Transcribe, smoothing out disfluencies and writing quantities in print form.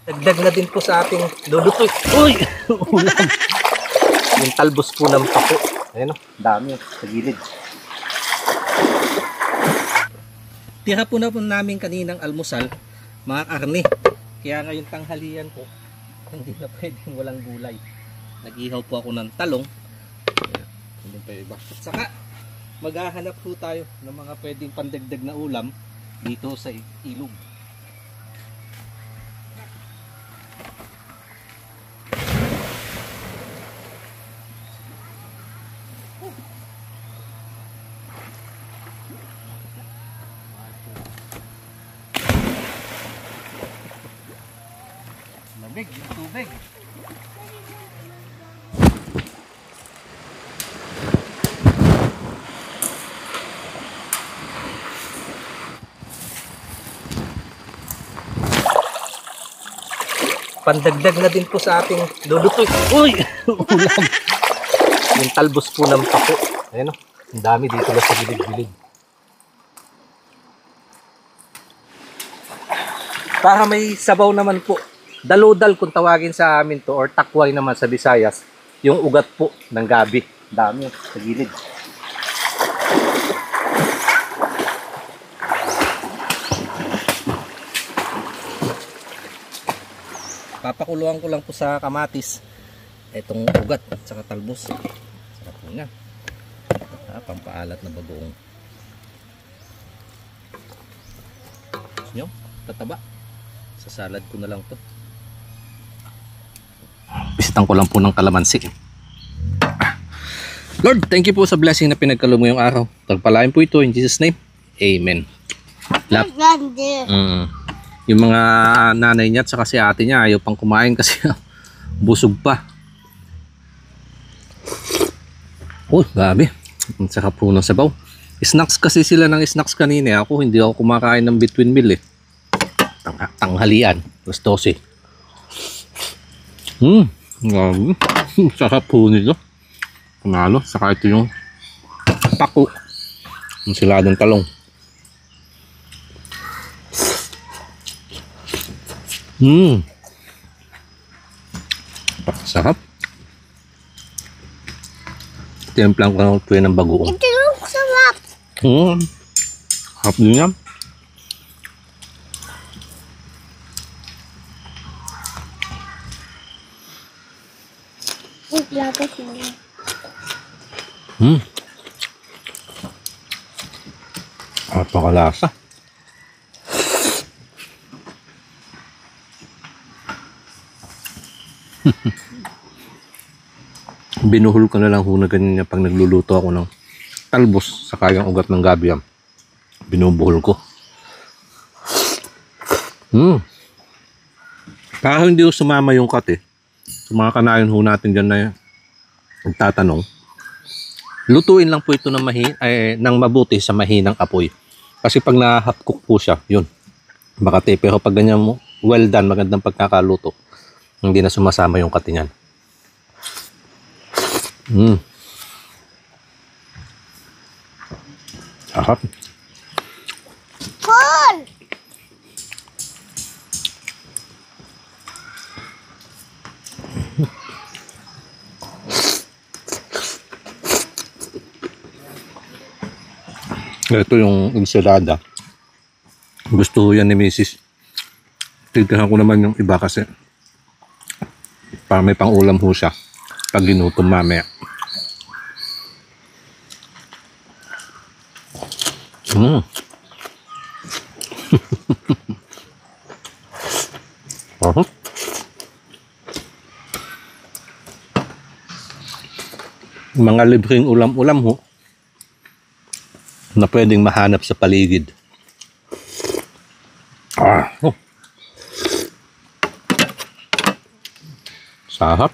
Dagdag na din po sa ating lulutoy. Uy! Ulam! Yung talbos po ng pako. Ayan o, dami sa gilid. Tira po na po namin kaninang almusal, mga karne. Kaya ngayon tanghalian po, hindi na pwedeng walang gulay. Nag-ihaw po ako ng talong. Hindi pa iba. At saka, maghahanap po tayo ng mga pwedeng pandagdag na ulam dito sa ilog. Lamig, yung tubig. Pandagdag na din po sa ating lulutoy. Uy! Ulam! Yung talbos po ng pako. Ayan o, ang dami dito na sa gilid-gilid. Para may sabaw naman po. Dalodal kung tawagin sa amin to, or takway naman sa Visayas, yung ugat po ng gabi. Dami sa gilid. Papakuluan ko lang po sa kamatis itong ugat at saka talbos. Sarap po nga. Pampaalat na bagoong. Gusto nyo? Tataba. Sa salad ko na lang to. Bisitan ko lang po ng kalamansi. Lord, thank you po sa blessing na pinagkaloob mo yung araw. Tagpalain po ito in Jesus' name. Amen. Yung mga nanay niya at saka si ate niya ayaw pang kumain kasi busog pa. Oh, grabe. Ang sarap po ng sabaw. Snacks kasi sila ng snacks kanina. Ako hindi ako kumakain ng between meal eh. Tanghalian. Alas 12. Grabe. Sarap po nito. Panalo. Saka ito yung pako. Yung siladong talong. Sarap. Timplang ko ng bagoong. Ito yung sarap. Sarap din yan. Lapit mo. Napakalasa. Binuhol ko na lang ho na ganyan pag nagluluto ako ng talbos sa kayang ugat ng gabi yan. Binubuhol ko. Para hindi ho sumama yung kat eh. Sa mga kanayon ho natin dyan na nagtatanong, lutuin lang po ito ng, ng mabuti sa mahinang apoy. Kasi pag na-half cook po siya, yun, makati. Pero pag ganyan mo, well done, magandang pagkakaluto, hindi na sumasama yung kati niyan. Sarap. Cool! Ito yung ensalada. Gusto yan ni Mrs. Tignan ko naman yung iba kasi para may pang ulam ho siya pag ginutom mamaya. Mga libreng ulam-ulam ho na pwedeng mahanap sa paligid. Sarap.